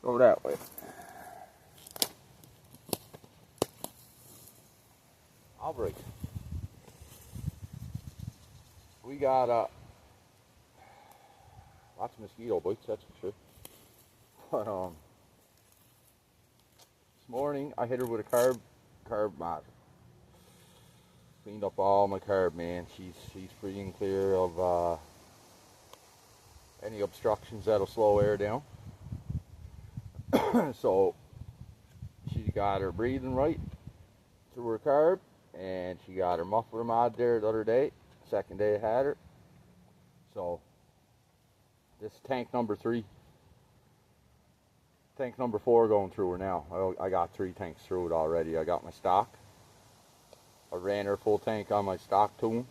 Go that way. I'll break. We got lots of mosquito bites, that's for sure. But this morning I hit her with a carb mat. Cleaned up all my carb, man. She's free and clear of any obstructions that'll slow air down. So she got her breathing right through her carb, and she got her muffler mod there the other day, second day I had her. So this is tank number 3. Tank number 4 going through her now. I got 3 tanks through it already. I got my stock. I ran her full tank on my stock tune,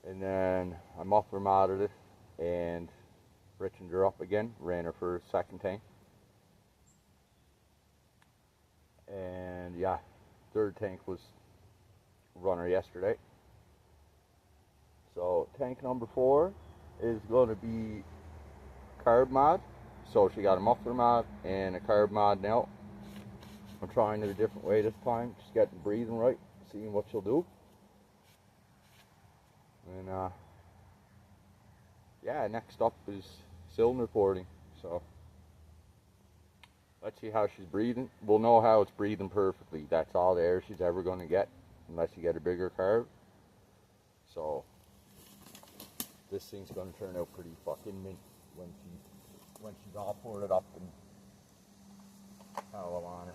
and then I muffler modded it and richened her up again. Ran her for a second tank. And yeah, third tank was runner yesterday. So tank number 4 is going to be carb mod. So she got a muffler mod and a carb mod now. I'm trying it a different way this time, just getting breathing right, seeing what she'll do. And yeah, next up is cylinder porting. So let's see how she's breathing. We'll know how it's breathing perfectly. That's all the air she's ever going to get, unless you get a bigger carb. So this thing's going to turn out pretty fucking mint when she's all ported up and how I want her.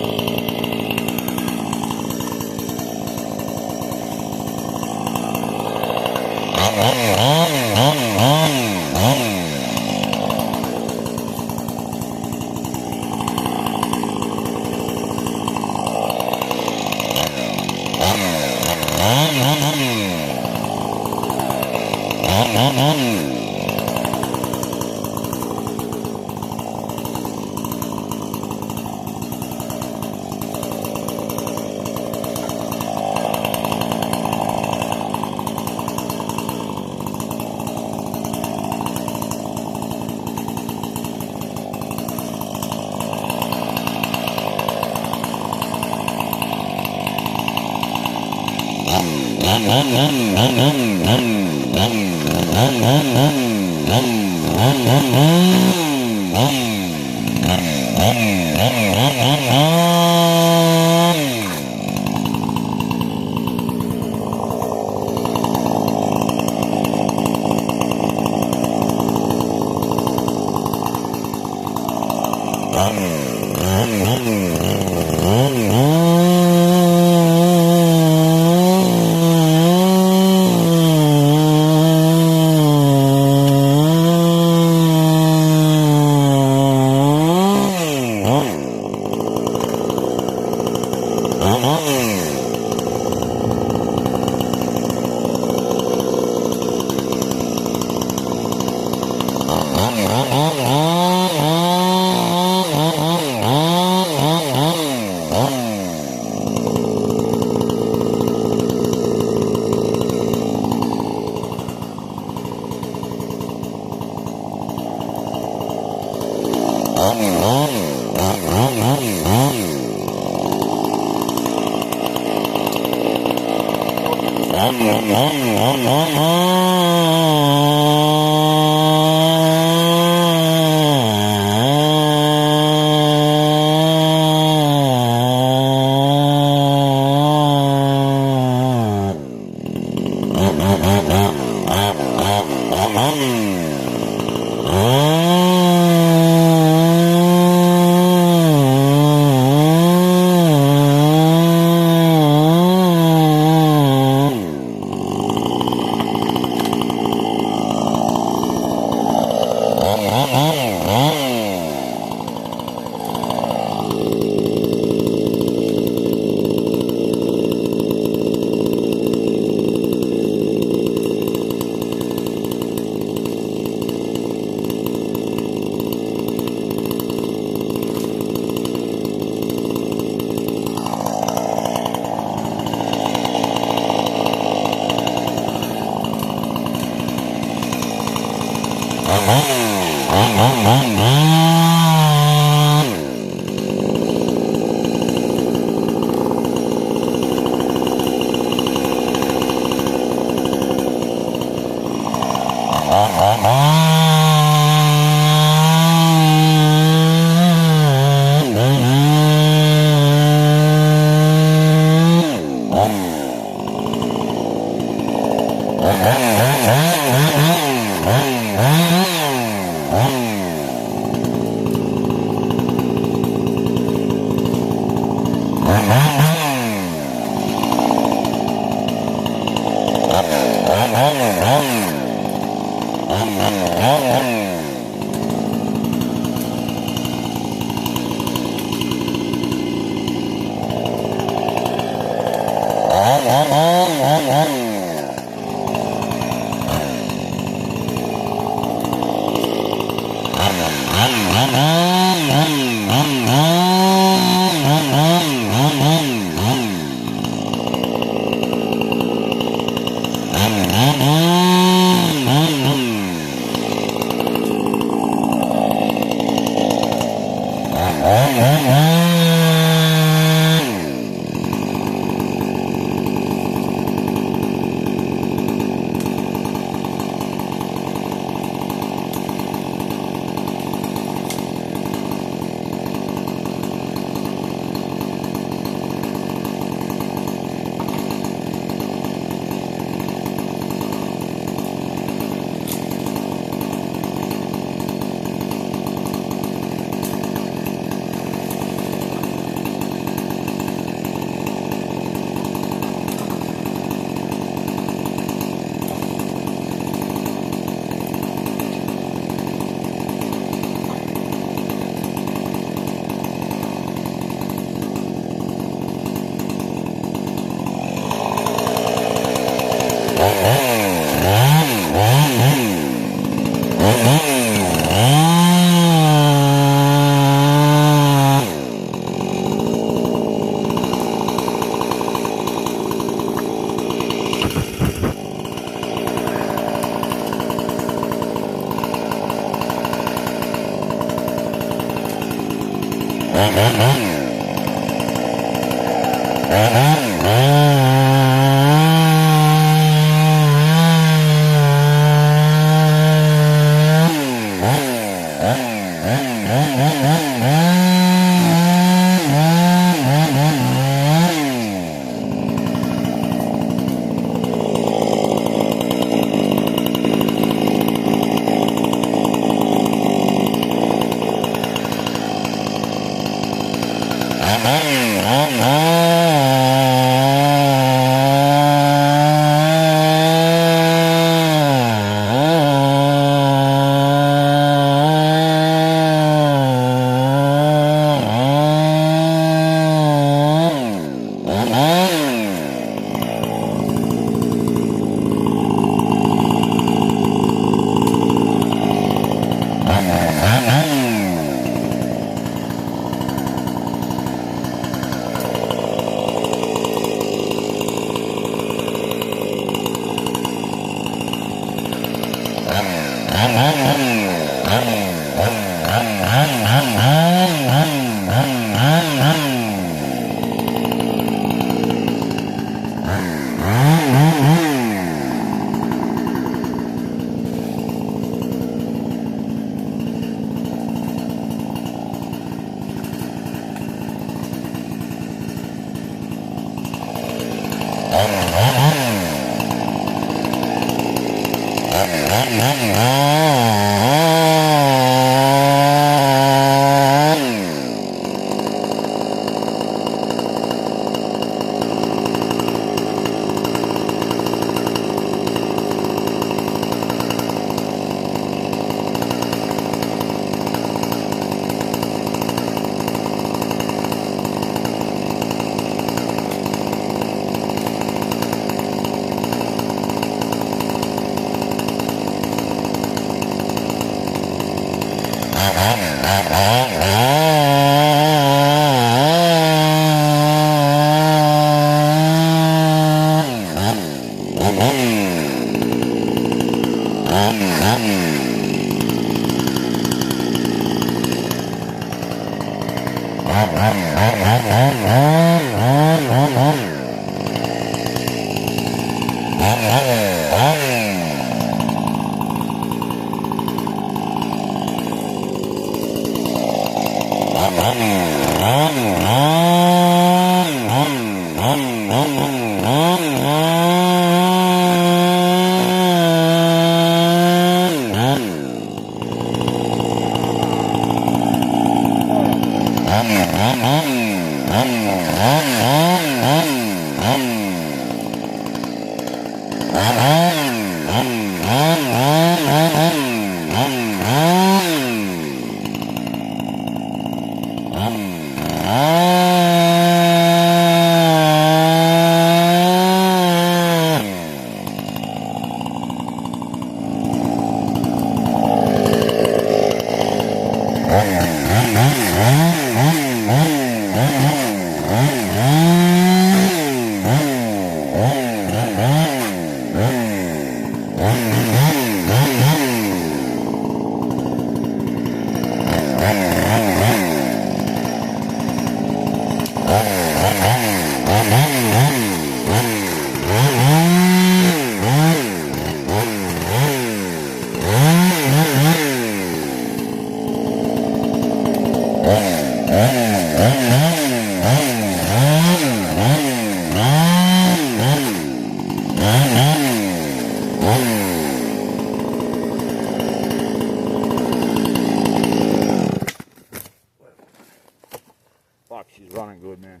Fuck, she's running good, man.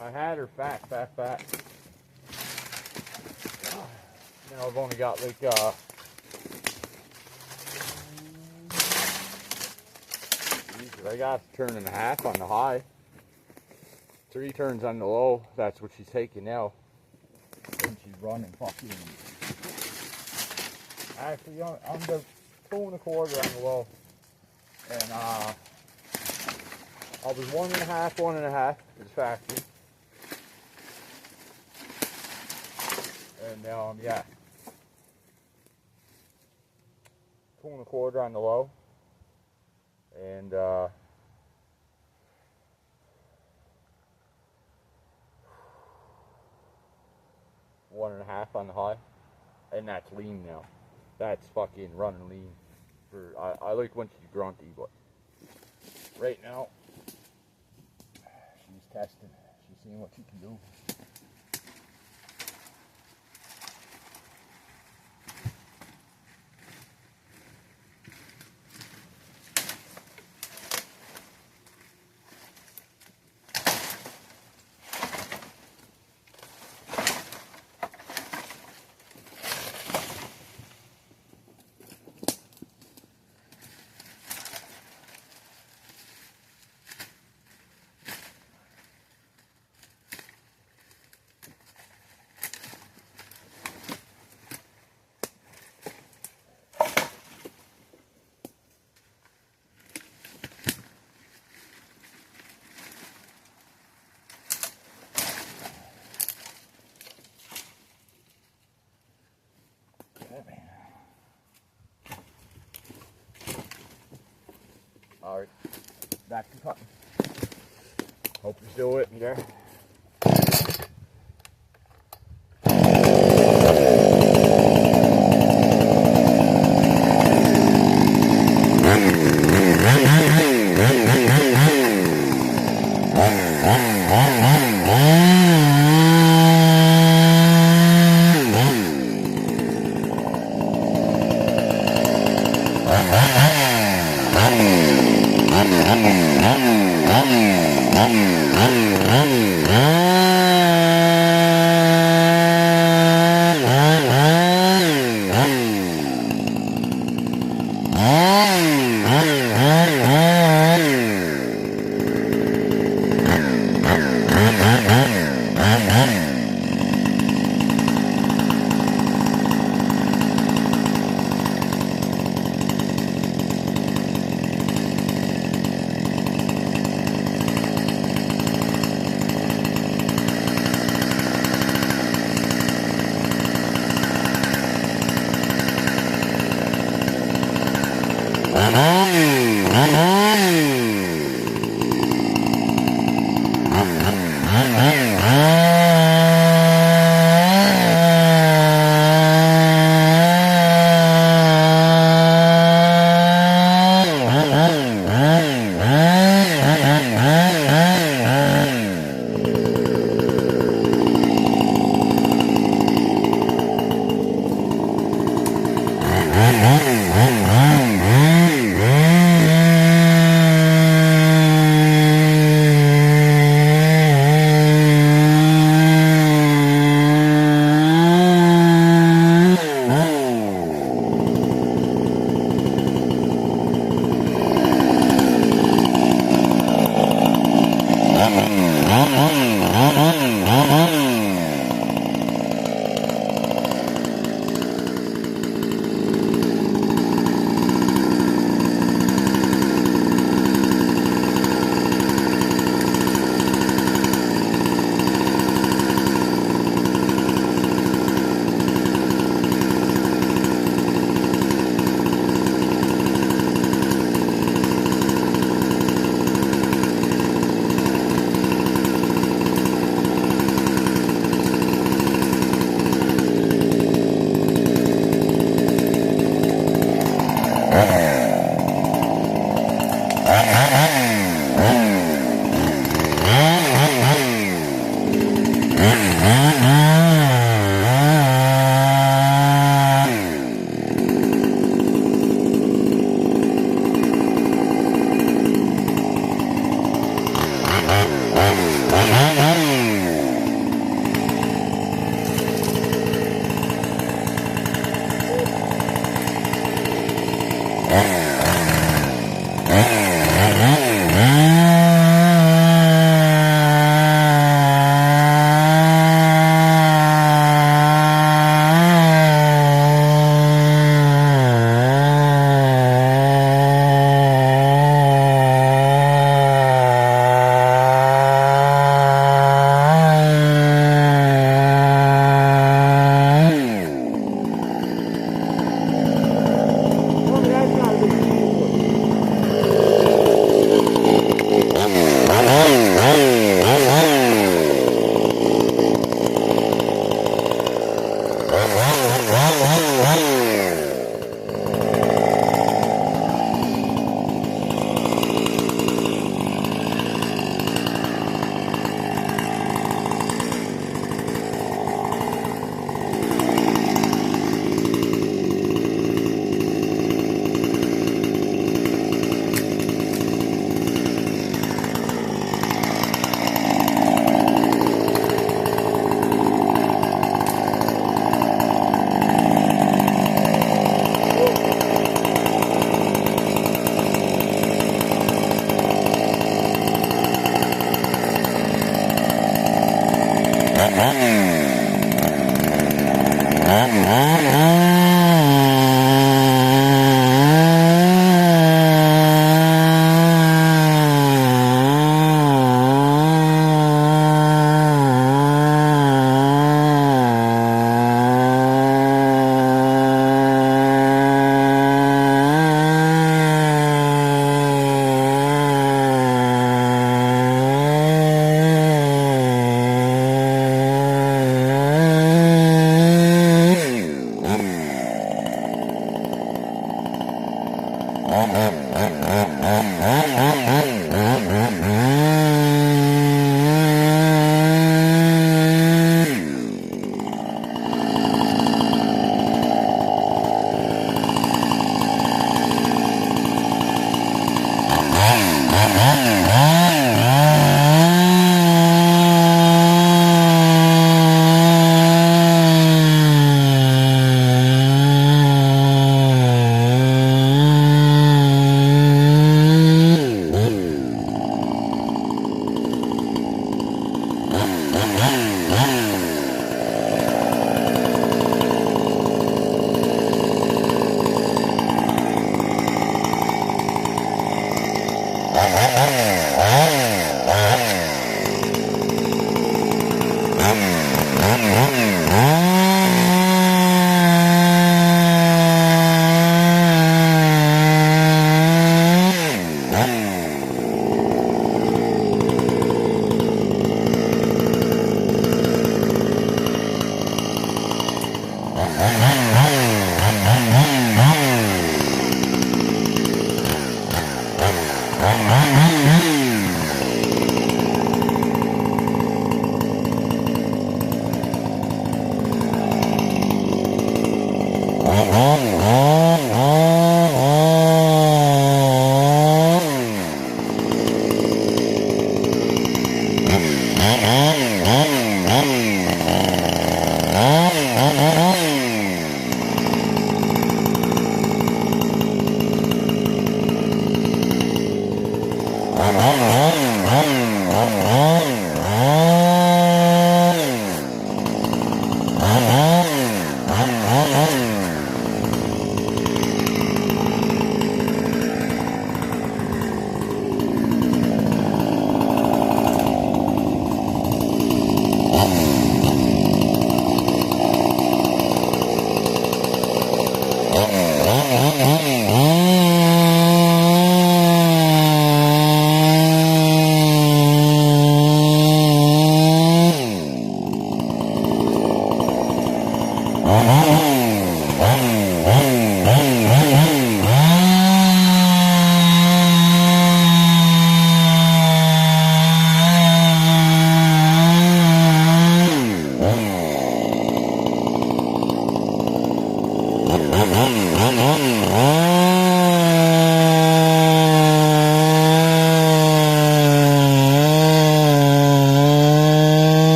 I had her fat. Now I've only got like I got a turn and a half on the high, 3 turns on the low. That's what she's taking now. And she's running fucking. Actually, I'm the 2 1/4 on the low, and I was 1.5 at the factory, and now I'm 2 1/4 on the low, and 1.5 on the high, and that's lean now. That's fucking running lean. I like when she's grunty, but right now she's testing. She's seeing what she can do. Alright, back to cutting. Hope you're still with me there.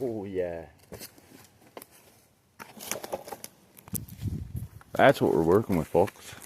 Oh yeah. That's what we're working with, folks.